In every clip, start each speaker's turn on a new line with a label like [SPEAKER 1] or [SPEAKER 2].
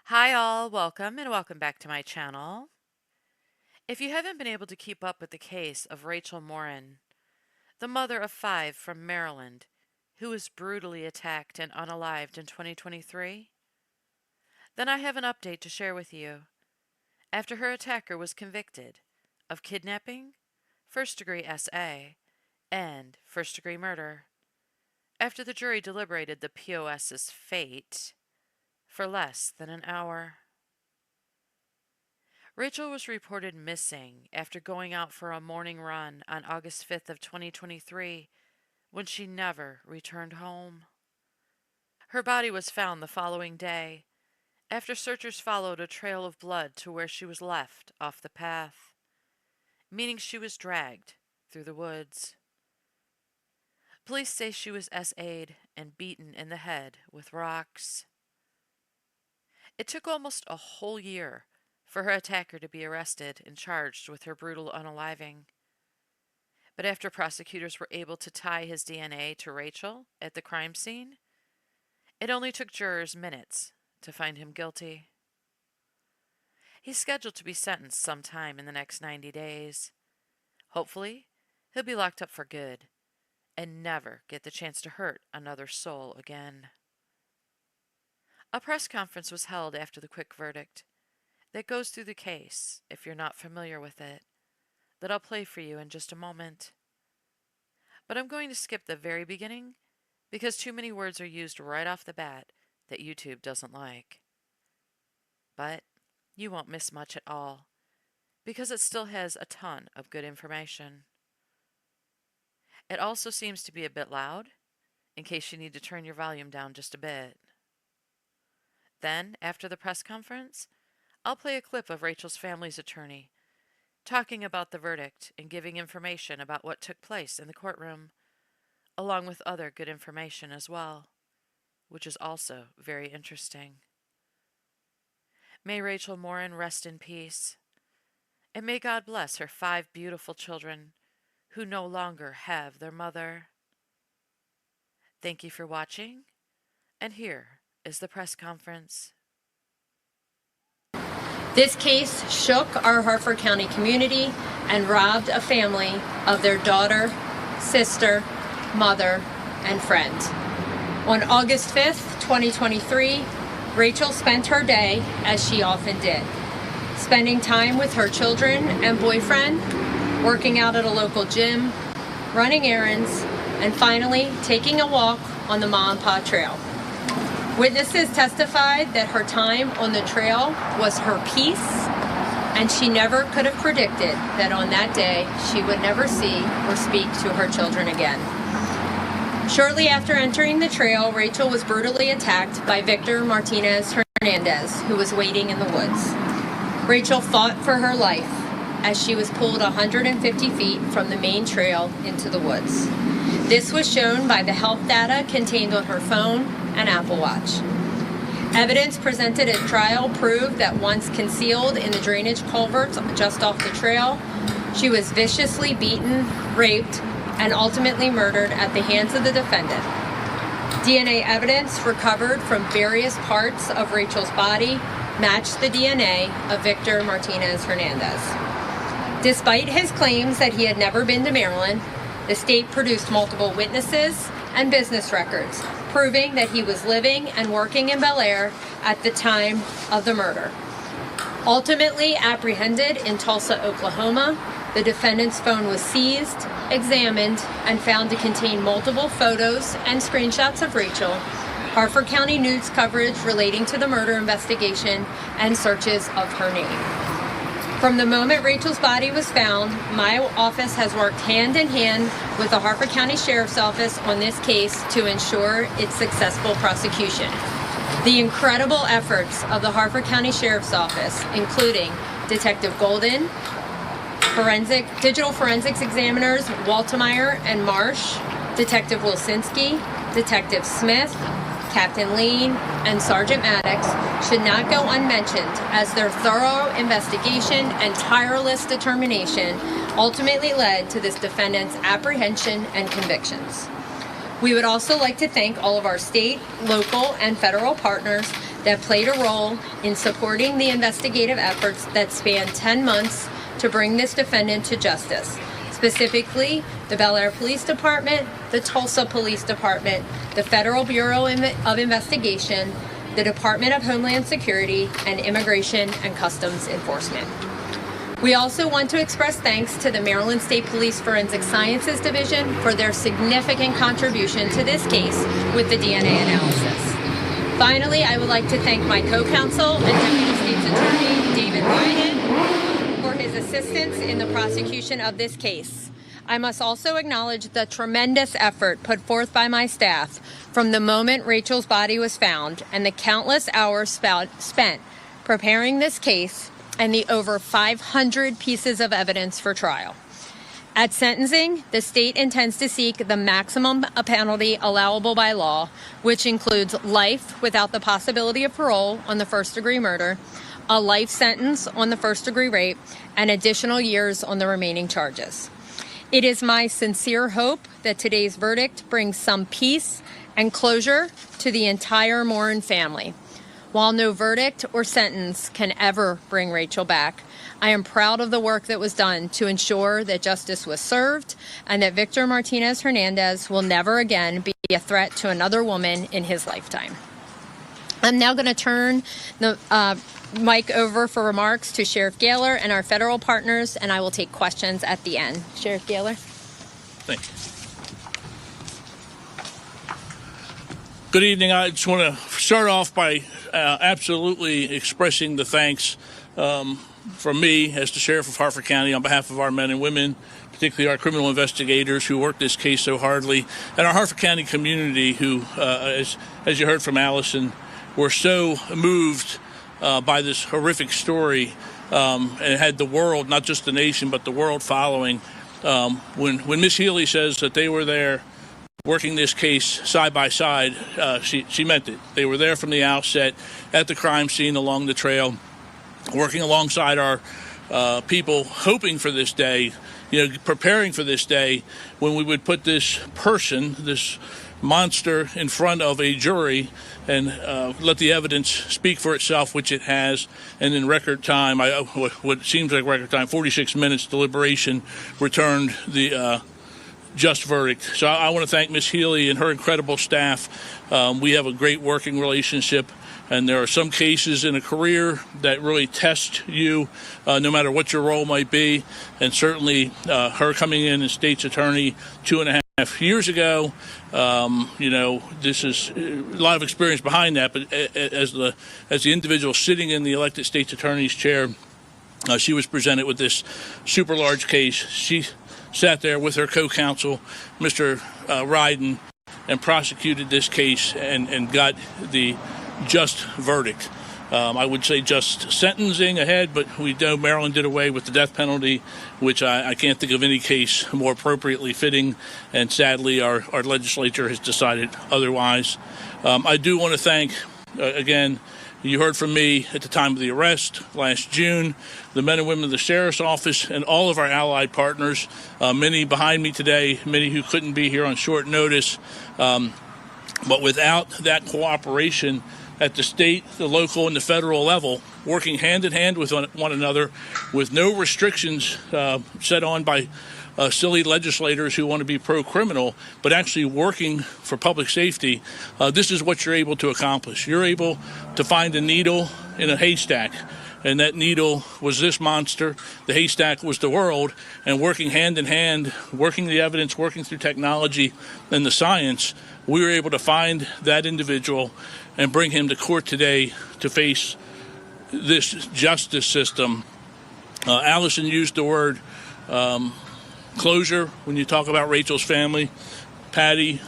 [SPEAKER 1] Hi all, welcome and welcome back to my channel. If you haven't been able to keep up with the case of Rachel Morin, the mother of 5 from Maryland, who was brutally attacked and unalived in 2023, then I have an update to share with you. After her attacker was convicted of kidnapping, first-degree SA, and first-degree murder, after the jury deliberated the POS's fate for less than an hour. Rachel was reported missing after going out for a morning run on August 5th of 2023 when she never returned home. Her body was found the following day after searchers followed a trail of blood to where she was left off the path, meaning she was dragged through the woods. Police say she was SA'd and beaten in the head with rocks. It took almost a whole year for her attacker to be arrested and charged with her brutal unaliving. But after prosecutors were able to tie his DNA to Rachel at the crime scene, it only took jurors minutes to find him guilty. He's scheduled to be sentenced sometime in the next 90 days. Hopefully, he'll be locked up for good and never get the chance to hurt another soul again. A press conference was held after the quick verdict that goes through the case, if you're not familiar with it, that I'll play for you in just a moment. But I'm going to skip the very beginning because too many words are used right off the bat that YouTube doesn't like. But you won't miss much at all because it still has a ton of good information. It also seems to be a bit loud, in case you need to turn your volume down just a bit. Then, after the press conference, I'll play a clip of Rachel's family's attorney talking about the verdict and giving information about what took place in the courtroom, along with other good information as well, which is also very interesting. May Rachel Morin rest in peace, and may God bless her 5 beautiful children who no longer have their mother. Thank you for watching, and here is the press conference.
[SPEAKER 2] This case shook our Harford County community and robbed a family of their daughter, sister, mother, and friend. On August 5th, 2023, Rachel spent her day as she often did, spending time with her children and boyfriend, working out at a local gym, running errands, and finally taking a walk on the Ma and Pa Trail. Witnesses testified that her time on the trail was her peace, and she never could have predicted that on that day she would never see or speak to her children again. Shortly after entering the trail, Rachel was brutally attacked by Victor Martinez Hernandez, who was waiting in the woods. Rachel fought for her life as she was pulled 150 feet from the main trail into the woods. This was shown by the health data contained on her phone and Apple Watch. Evidence presented at trial proved that once concealed in the drainage culverts just off the trail, she was viciously beaten, raped, and ultimately murdered at the hands of the defendant. DNA evidence recovered from various parts of Rachel's body matched the DNA of Victor Martinez Hernandez. Despite his claims that he had never been to Maryland, the state produced multiple witnesses and business records, proving that he was living and working in Bel Air at the time of the murder. Ultimately apprehended in Tulsa, Oklahoma, the defendant's phone was seized, examined, and found to contain multiple photos and screenshots of Rachel, Harford County News coverage relating to the murder investigation, and searches of her name. From the moment Rachel's body was found, my office has worked hand in hand with the Harford County Sheriff's Office on this case to ensure its successful prosecution. The incredible efforts of the Harford County Sheriff's Office, including Detective Golden, digital forensics examiners Waltemeyer and Marsh, Detective Wilsinski, Detective Smith, Captain Lean, and Sergeant Maddox should not go unmentioned, as their thorough investigation and tireless determination ultimately led to this defendant's apprehension and convictions. We would also like to thank all of our state, local, and federal partners that played a role in supporting the investigative efforts that spanned 10 months to bring this defendant to justice. Specifically, the Bel Air Police Department, the Tulsa Police Department, the Federal Bureau of Investigation, the Department of Homeland Security, and Immigration and Customs Enforcement. We also want to express thanks to the Maryland State Police Forensic Sciences Division for their significant contribution to this case with the DNA analysis. Finally, I would like to thank my co-counsel and Deputy State's Attorney, David Wyden, for his assistance in the prosecution of this case. I must also acknowledge the tremendous effort put forth by my staff from the moment Rachel's body was found and the countless hours spent preparing this case and the over 500 pieces of evidence for trial. At sentencing, the state intends to seek the maximum penalty allowable by law, which includes life without the possibility of parole on the first-degree murder, a life sentence on the first-degree rape, and additional years on the remaining charges. It is my sincere hope that today's verdict brings some peace and closure to the entire Morin family. While no verdict or sentence can ever bring Rachel back, I am proud of the work that was done to ensure that justice was served and that Victor Martinez Hernandez will never again be a threat to another woman in his lifetime. I'm now going to turn the mic over for remarks to Sheriff Gaylor and our federal partners, and I will take questions at the end. Sheriff Gaylor.
[SPEAKER 3] Thank you. Good evening. I just want to start off by absolutely expressing the thanks from me as the Sheriff of Harford County on behalf of our men and women, particularly our criminal investigators who worked this case so hardly, and our Harford County community who, as you heard from Allison, were so moved by this horrific story and had the world, not just the nation, but the world following. When Ms. Healy says that they were there working this case side by side, she meant it. They were there from the outset at the crime scene along the trail, working alongside our people, hoping for this day, preparing for this day when we would put this person, this monster, in front of a jury and let the evidence speak for itself, which it has. And in record time, what seems like record time, 46 minutes deliberation, returned the just verdict. So I want to thank Ms. Healy and her incredible staff. We have a great working relationship, and there are some cases in a career that really test you, no matter what your role might be. And certainly her coming in as state's attorney 2.5 years ago, this is a lot of experience behind that. But as the individual sitting in the elected state's attorney's chair, she was presented with this super large case. She sat there with her co-counsel, Mr. Ryden, and prosecuted this case and got the just verdict. I would say just sentencing ahead, but we know Maryland did away with the death penalty, which I can't think of any case more appropriately fitting, and sadly our legislature has decided otherwise. I do want to thank, again, you heard from me at the time of the arrest last June, the men and women of the Sheriff's Office and all of our allied partners, many behind me today, many who couldn't be here on short notice. But without that cooperation at the state, the local, and the federal level, working hand in hand with one another with no restrictions set on by silly legislators who want to be pro-criminal, but actually working for public safety, this is what you're able to accomplish. You're able to find a needle in a haystack, and that needle was this monster. The haystack was the world, and working hand in hand, working the evidence, working through technology and the science, we were able to find that individual and bring him to court today to face this justice system. Allison used the word closure when you talk about Rachel's family, Patty,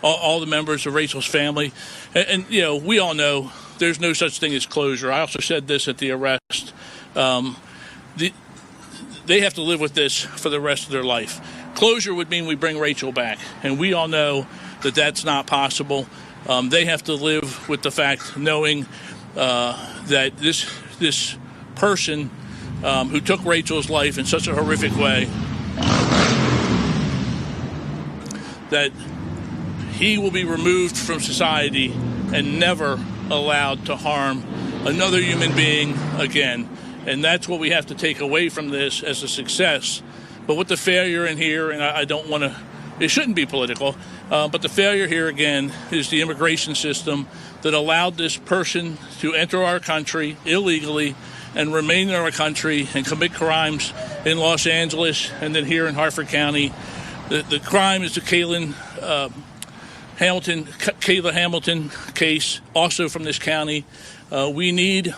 [SPEAKER 3] all the members of Rachel's family. And we all know there's no such thing as closure. I also said this at the arrest. They have to live with this for the rest of their life. Closure would mean we bring Rachel back, and we all know that that's not possible. They have to live with the fact, knowing that this person who took Rachel's life in such a horrific way, that he will be removed from society and never allowed to harm another human being again. And that's what we have to take away from this as a success. But with the failure in here, and I don't want to, it shouldn't be political, but the failure here again is the immigration system that allowed this person to enter our country illegally and remain in our country and commit crimes in Los Angeles and then here in Harford County. The crime is the Kayla Hamilton case, also from this county. We need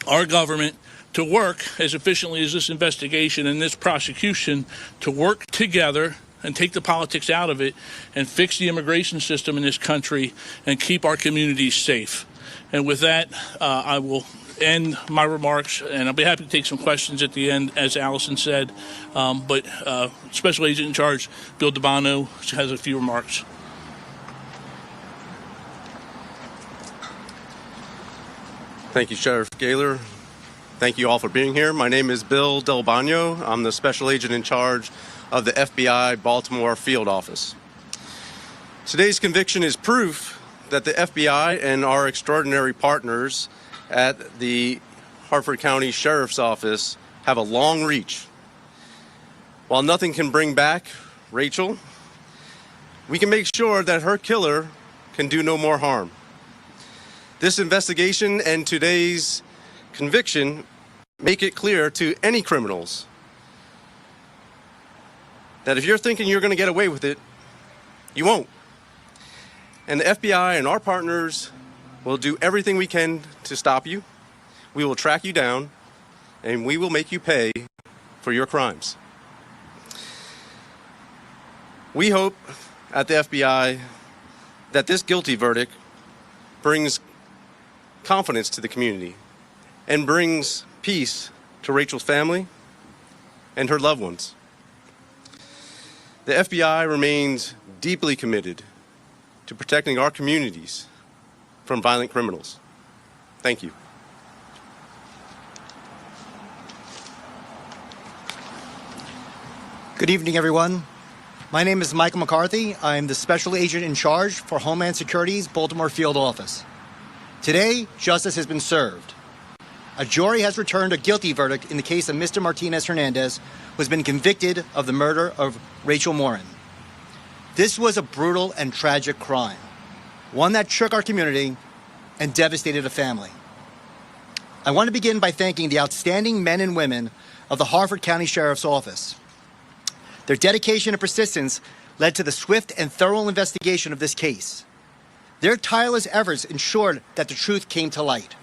[SPEAKER 3] our government to work as efficiently as this investigation and this prosecution to work together and take the politics out of it and fix the immigration system in this country and keep our communities safe. And with that, I will end my remarks, and I'll be happy to take some questions at the end, as Allison said. But Special Agent in Charge Bill DeBano has a few remarks.
[SPEAKER 4] Thank you, Sheriff Gaylor. Thank you all for being here. My name is Bill Del Bagno. I'm the Special Agent in Charge of the FBI Baltimore Field Office. Today's conviction is proof that the FBI and our extraordinary partners at the Harford County Sheriff's Office have a long reach. While nothing can bring back Rachel, we can make sure that her killer can do no more harm. This investigation and today's conviction make it clear to any criminals that if you're thinking you're going to get away with it, you won't. And the FBI and our partners will do everything we can to stop you. We will track you down, and we will make you pay for your crimes. We hope at the FBI that this guilty verdict brings confidence to the community and brings peace to Rachel's family and her loved ones. The FBI remains deeply committed to protecting our communities from violent criminals. Thank you.
[SPEAKER 5] Good evening, everyone. My name is Michael McCarthy. I'm the Special Agent in Charge for Homeland Security's Baltimore Field Office. Today, justice has been served. A jury has returned a guilty verdict in the case of Mr. Martinez Hernandez, who has been convicted of the murder of Rachel Morin. This was a brutal and tragic crime, one that shook our community and devastated a family. I want to begin by thanking the outstanding men and women of the Harford County Sheriff's Office. Their dedication and persistence led to the swift and thorough investigation of this case. Their tireless efforts ensured that the truth came to light.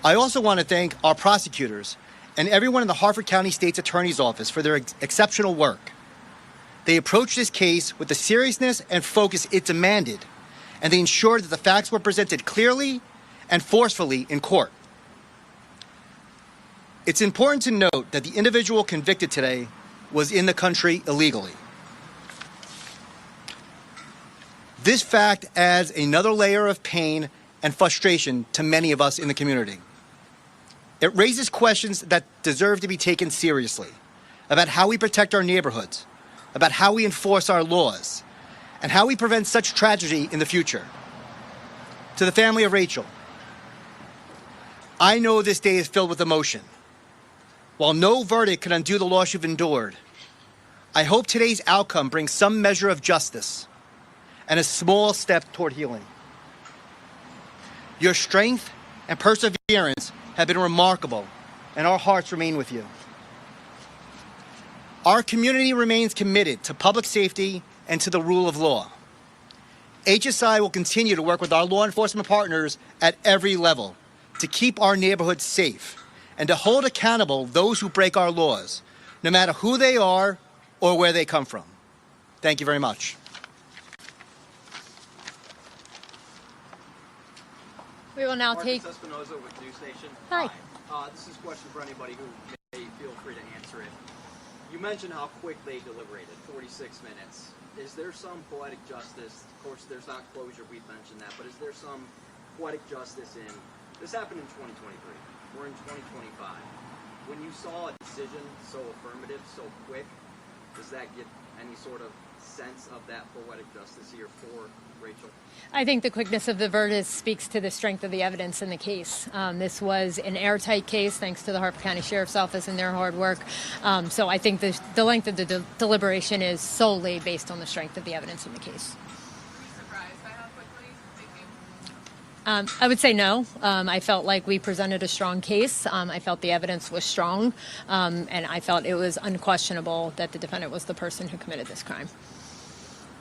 [SPEAKER 5] I also want to thank our prosecutors and everyone in the Harford County State's Attorney's Office for their exceptional work. They approached this case with the seriousness and focus it demanded, and they ensured that the facts were presented clearly and forcefully in court. It's important to note that the individual convicted today was in the country illegally. This fact adds another layer of pain and frustration to many of us in the community. It raises questions that deserve to be taken seriously about how we protect our neighborhoods, about how we enforce our laws, and how we prevent such tragedy in the future. To the family of Rachel, I know this day is filled with emotion. While no verdict can undo the loss you've endured, I hope today's outcome brings some measure of justice and a small step toward healing. Your strength and perseverance have been remarkable, and our hearts remain with you. Our community remains committed to public safety and to the rule of law. HSI will continue to work with our law enforcement partners at every level to keep our neighborhoods safe and to hold accountable those who break our laws, no matter who they are or where they come from. Thank you very much.
[SPEAKER 2] We will now take.
[SPEAKER 6] Marcus Espinoza with News Nation.
[SPEAKER 2] Hi.
[SPEAKER 6] This is a question for anybody who may feel free to answer it. You mentioned how quick they deliberated, 46 minutes. Is there some poetic justice? Of course, there's not closure. We've mentioned that, but is there some poetic justice in this? Happened in 2023. We're in 2025. When you saw a decision so affirmative, so quick, does that get any sort of sense of that poetic justice here for Rachel?
[SPEAKER 2] I think the quickness of the verdict speaks to the strength of the evidence in the case. This was an airtight case, thanks to the Harford County Sheriff's Office and their hard work. So I think the length of the deliberation is solely based on the strength of the evidence in the case. I would say no. I felt like we presented a strong case. I felt the evidence was strong, and I felt it was unquestionable that the defendant was the person who committed this crime.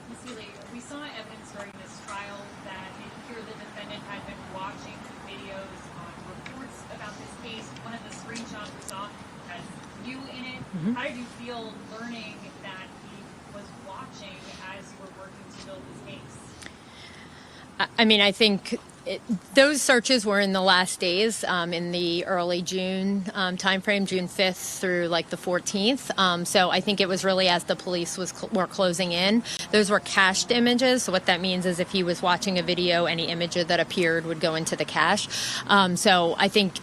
[SPEAKER 7] Ms. Healy, we saw evidence during this trial that it appeared the defendant had been watching videos on reports about this case. One of the screenshots we saw has you in it. Mm-hmm. How did you feel learning that he was watching as you were working to build this case?
[SPEAKER 2] I mean, I think those searches were in the last days, in the early June timeframe, June 5th through like the 14th. So I think it was really as the police were closing in. Those were cached images. So what that means is if he was watching a video, any image that appeared would go into the cache. So I think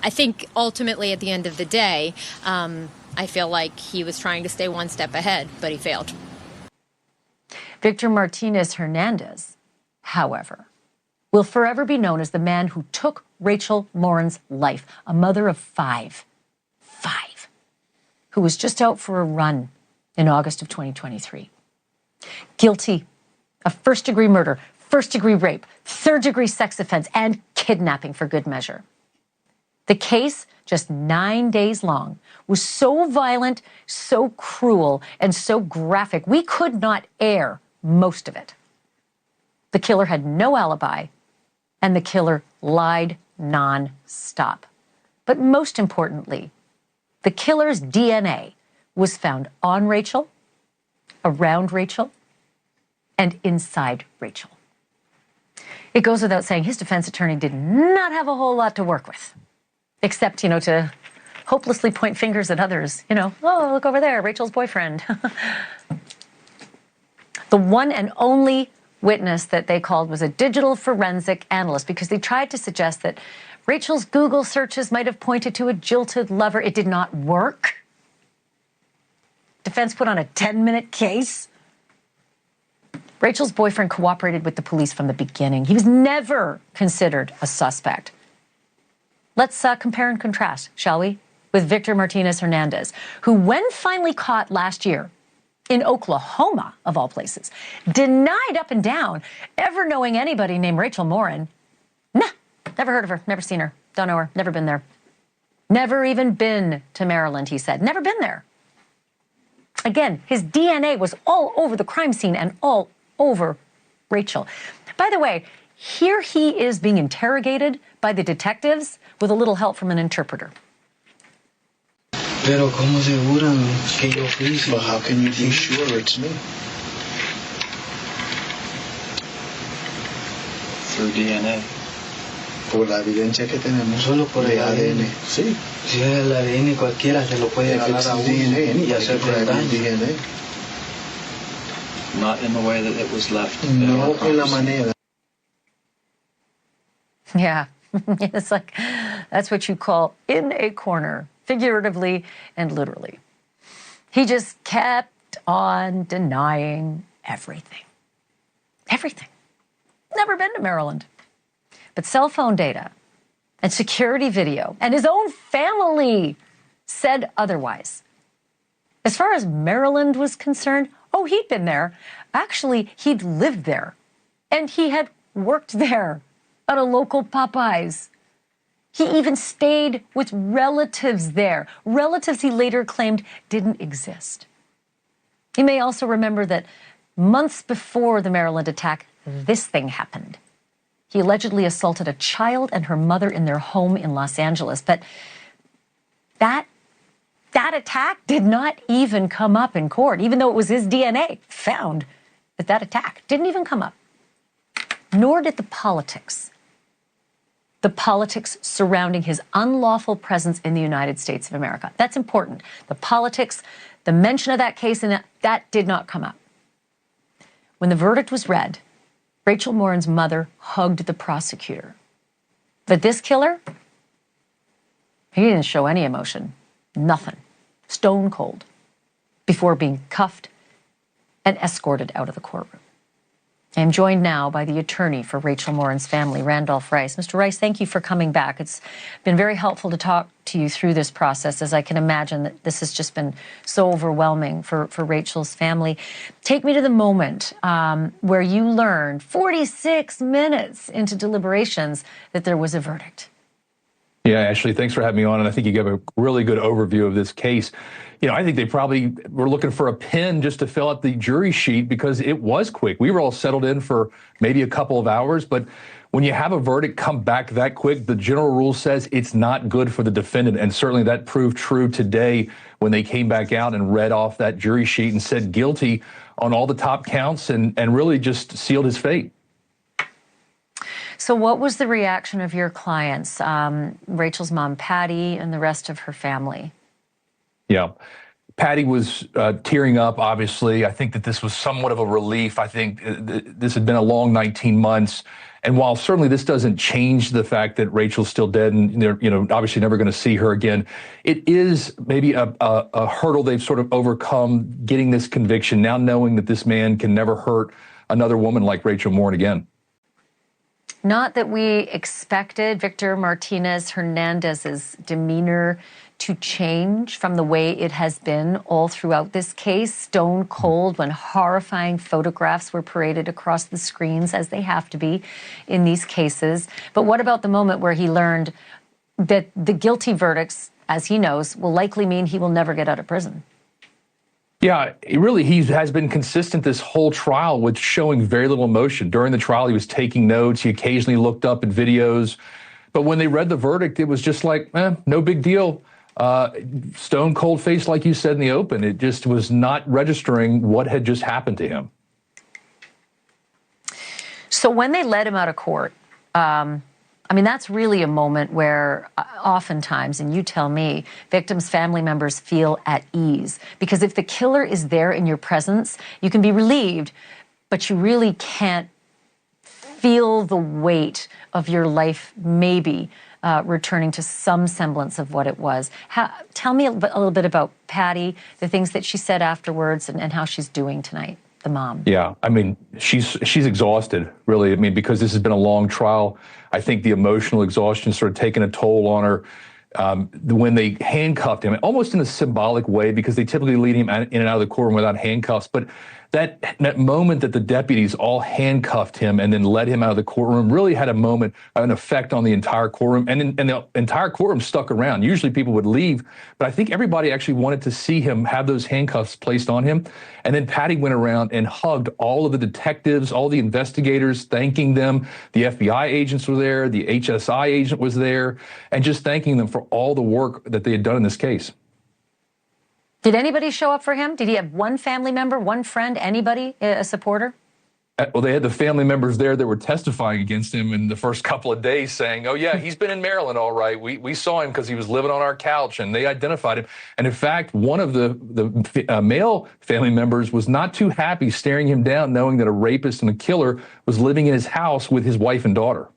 [SPEAKER 2] I think ultimately at the end of the day, I feel like he was trying to stay one step ahead, but he failed.
[SPEAKER 8] Victor Martinez Hernandez, however, will forever be known as the man who took Rachel Morin's life, a mother of five, who was just out for a run in August of 2023. Guilty of first-degree murder, first-degree rape, third-degree sex offense, and kidnapping for good measure. The case, just 9 days long, was so violent, so cruel, and so graphic, we could not air most of it. The killer had no alibi, and the killer lied non-stop. But most importantly, the killer's DNA was found on Rachel, around Rachel, and inside Rachel. It goes without saying his defense attorney did not have a whole lot to work with, except, to hopelessly point fingers at others. Oh, look over there, Rachel's boyfriend. The one and only witness that they called was a digital forensic analyst because they tried to suggest that Rachel's Google searches might have pointed to a jilted lover. It did not work. Defense put on a 10-minute case. Rachel's boyfriend cooperated with the police from the beginning. He was never considered a suspect. Let's compare and contrast, shall we, with Victor Martinez Hernandez, who, when finally caught last year in Oklahoma, of all places, denied up and down ever knowing anybody named Rachel Morin. Nah, never heard of her, never seen her, don't know her, never been there. Never even been to Maryland, he said. Never been there. Again, his DNA was all over the crime scene and all over Rachel. By the way, here he is being interrogated by the detectives with a little help from an interpreter.
[SPEAKER 9] Pero ¿cómo aseguran que yo fui?
[SPEAKER 10] Well, how can you be sure it's me?
[SPEAKER 9] Through DNA.
[SPEAKER 10] Por la evidencia que tenemos.
[SPEAKER 9] Solo por el ADN.
[SPEAKER 10] Sí.
[SPEAKER 9] Si es el ADN, cualquiera se lo puede agarrar a uno y hacerle daño.
[SPEAKER 10] DNA.
[SPEAKER 9] Not in the way that it was left.
[SPEAKER 10] No en la manera.
[SPEAKER 8] Yeah, it's like, that's what you call in a corner, figuratively and literally. He just kept on denying everything. Everything. Never been to Maryland. But cell phone data and security video and his own family said otherwise. As far as Maryland was concerned, oh, he'd been there. Actually, he'd lived there. And he had worked there at a local Popeyes. He even stayed with relatives there, relatives he later claimed didn't exist. You may also remember that months before the Maryland attack, this thing happened. He allegedly assaulted a child and her mother in their home in Los Angeles. But that attack did not even come up in court, even though it was his DNA found that attack didn't even come up. Nor did the politics surrounding his unlawful presence in the United States of America. That's important. The politics, the mention of that case, and that did not come up. When the verdict was read, Rachel Morin's mother hugged the prosecutor. But this killer, he didn't show any emotion. Nothing. Stone cold. Before being cuffed and escorted out of the courtroom. I am joined now by the attorney for Rachel Morin's family, Randolph Rice. Mr. Rice, thank you for coming back. It's been very helpful to talk to you through this process, as I can imagine that this has just been so overwhelming for Rachel's family. Take me to the moment where you learned 46 minutes into deliberations that there was a verdict.
[SPEAKER 11] Yeah, Ashley, thanks for having me on. And I think you gave a really good overview of this case. You know, I think they probably were looking for a pen just to fill out the jury sheet because it was quick. We were all settled in for maybe a couple of hours, but when you have a verdict come back that quick, the general rule says it's not good for the defendant. And certainly that proved true today when they came back out and read off that jury sheet and said guilty on all the top counts and really just sealed his fate.
[SPEAKER 8] So what was the reaction of your clients, Rachel's mom, Patty, and the rest of her family?
[SPEAKER 11] Yeah. Patty was tearing up, obviously. I think that this was somewhat of a relief. I think this had been a long 19 months. And while certainly this doesn't change the fact that Rachel's still dead and they're, obviously never going to see her again, it is maybe a hurdle they've sort of overcome getting this conviction, now knowing that this man can never hurt another woman like Rachel Morin again.
[SPEAKER 8] Not that we expected Victor Martinez Hernandez's demeanor to change from the way it has been all throughout this case, stone cold, when horrifying photographs were paraded across the screens, as they have to be in these cases. But what about the moment where he learned that the guilty verdicts, as he knows, will likely mean he will never get out of prison?
[SPEAKER 11] Yeah, he has been consistent this whole trial with showing very little emotion. During the trial, he was taking notes. He occasionally looked up at videos. But when they read the verdict, it was just like, no big deal. Stone cold face, like you said in the open. It just was not registering what had just happened to him.
[SPEAKER 8] So when they let him out of court, that's really a moment where oftentimes, and you tell me, victims' family members feel at ease. Because if the killer is there in your presence, you can be relieved, but you really can't feel the weight of your life maybe returning to some semblance of what it was. Tell me a little bit about Patty, the things that she said afterwards, and how she's doing tonight, the mom.
[SPEAKER 11] Yeah, she's exhausted, really. Because this has been a long trial. I think the emotional exhaustion sort of taken a toll on her. When they handcuffed him, almost in a symbolic way, because they typically lead him in and out of the courtroom without handcuffs. But that moment that the deputies all handcuffed him and then led him out of the courtroom really had an effect on the entire courtroom. And the entire courtroom stuck around. Usually people would leave, but I think everybody actually wanted to see him have those handcuffs placed on him. And then Patty went around and hugged all of the detectives, all the investigators, thanking them. The FBI agents were there, the HSI agent was there, and just thanking them for all the work that they had done in this case.
[SPEAKER 8] Did anybody show up for him? Did he have one family member, one friend, anybody, a supporter?
[SPEAKER 11] Well, they had the family members there that were testifying against him in the first couple of days saying, oh, yeah, he's been in Maryland, all right. We saw him because he was living on our couch, and they identified him. And in fact, one of the male family members was not too happy staring him down, knowing that a rapist and a killer was living in his house with his wife and daughter.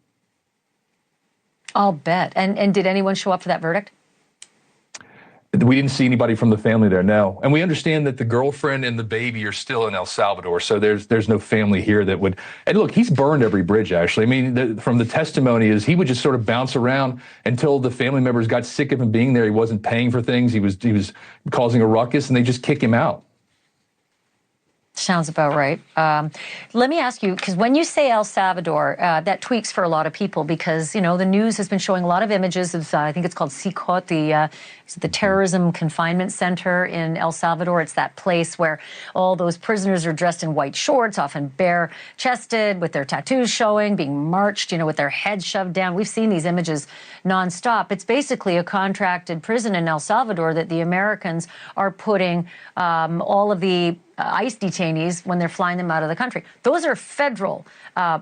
[SPEAKER 8] I'll bet. And did anyone show up for that verdict?
[SPEAKER 11] We didn't see anybody from the family there, no. And we understand that the girlfriend and the baby are still in El Salvador, so there's no family here that would. And look, he's burned every bridge, actually. From the testimony is he would just sort of bounce around until the family members got sick of him being there. He wasn't paying for things. He was causing a ruckus, and they just kick him out.
[SPEAKER 8] Sounds about right. Let me ask you, because when you say El Salvador, that tweaks for a lot of people because, the news has been showing a lot of images of, I think it's called CICOT, the terrorism confinement center in El Salvador. It's that place where all those prisoners are dressed in white shorts, often bare-chested, with their tattoos showing, being marched, with their heads shoved down. We've seen these images nonstop. It's basically a contracted prison in El Salvador that the Americans are putting all of the ICE detainees when they're flying them out of the country. Those are federal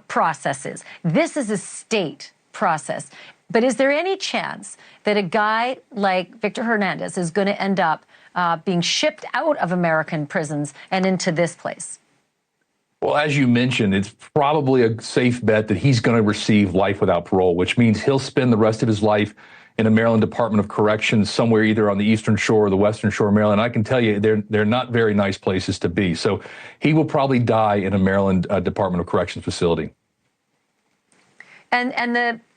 [SPEAKER 8] processes. This is a state process. But is there any chance that a guy like Victor Hernandez is going to end up being shipped out of American prisons and into this place?
[SPEAKER 11] Well, as you mentioned, it's probably a safe bet that he's going to receive life without parole, which means he'll spend the rest of his life in a Maryland Department of Corrections somewhere either on the eastern shore or the western shore of Maryland. I can tell you they're not very nice places to be. So he will probably die in a Maryland Department of Corrections facility.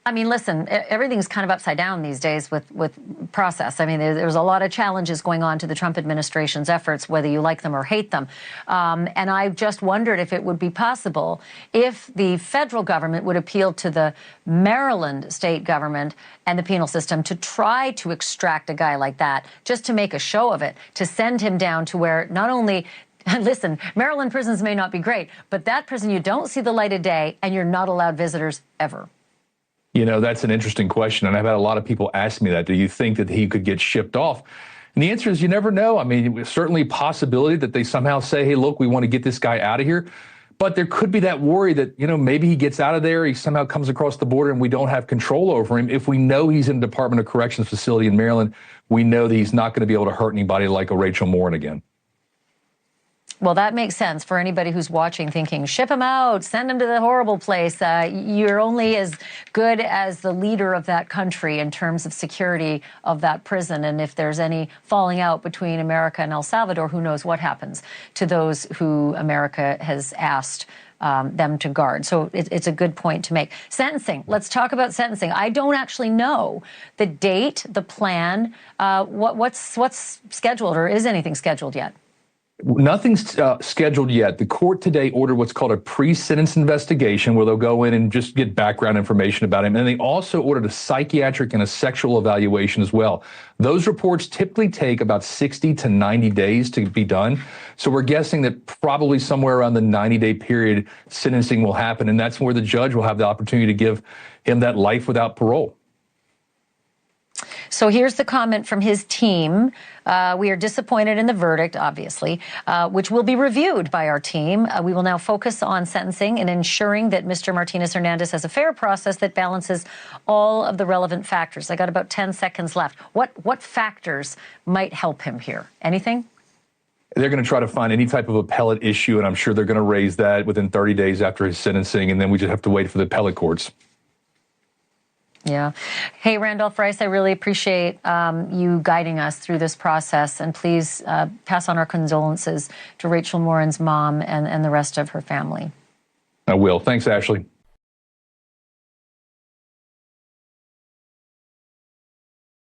[SPEAKER 8] I mean, listen, everything's kind of upside down these days with process. I mean, there's a lot of challenges going on to the Trump administration's efforts, whether you like them or hate them. And I just wondered if it would be possible if the federal government would appeal to the Maryland state government and the penal system to try to extract a guy like that, just to make a show of it, to send him down to where not only listen, Maryland prisons may not be great, but that prison, you don't see the light of day and you're not allowed visitors ever.
[SPEAKER 11] You know, that's an interesting question. And I've had a lot of people ask me that. Do you think that he could get shipped off? And the answer is you never know. I mean, certainly a possibility that they somehow say, hey, look, we want to get this guy out of here. But there could be that worry that, you know, maybe he gets out of there, he somehow comes across the border and we don't have control over him. If we know he's in a Department of Corrections facility in Maryland, we know that he's not going to be able to hurt anybody like a Rachel Morin again.
[SPEAKER 8] Well, that makes sense for anybody who's watching thinking, ship him out, send him to the horrible place. You're only as good as the leader of that country in terms of security of that prison. And if there's any falling out between America and El Salvador, who knows what happens to those who America has asked them to guard. So it's a good point to make. Sentencing. Let's talk about sentencing. I don't actually know the date, the plan, what's scheduled, or is anything scheduled yet?
[SPEAKER 11] Nothing's scheduled yet. The court today ordered what's called a pre-sentence investigation, where they'll go in and just get background information about him. And they also ordered a psychiatric and a sexual evaluation as well. Those reports typically take about 60 to 90 days to be done. So we're guessing that probably somewhere around the 90-day period, sentencing will happen. And that's where the judge will have the opportunity to give him that life without parole.
[SPEAKER 8] So here's the comment from his team. We are disappointed in the verdict, obviously, which will be reviewed by our team. We will now focus on sentencing and ensuring that Mr. Martinez-Hernandez has a fair process that balances all of the relevant factors. I got about 10 seconds left. What factors might help him here? Anything?
[SPEAKER 11] They're going to try to find any type of appellate issue, and I'm sure they're going to raise that within 30 days after his sentencing, and then we just have to wait for the appellate courts.
[SPEAKER 8] Yeah. Hey, Randolph Rice, I really appreciate you guiding us through this process. And please pass on our condolences to Rachel Morin's mom and the rest of her family.
[SPEAKER 11] I will. Thanks, Ashley.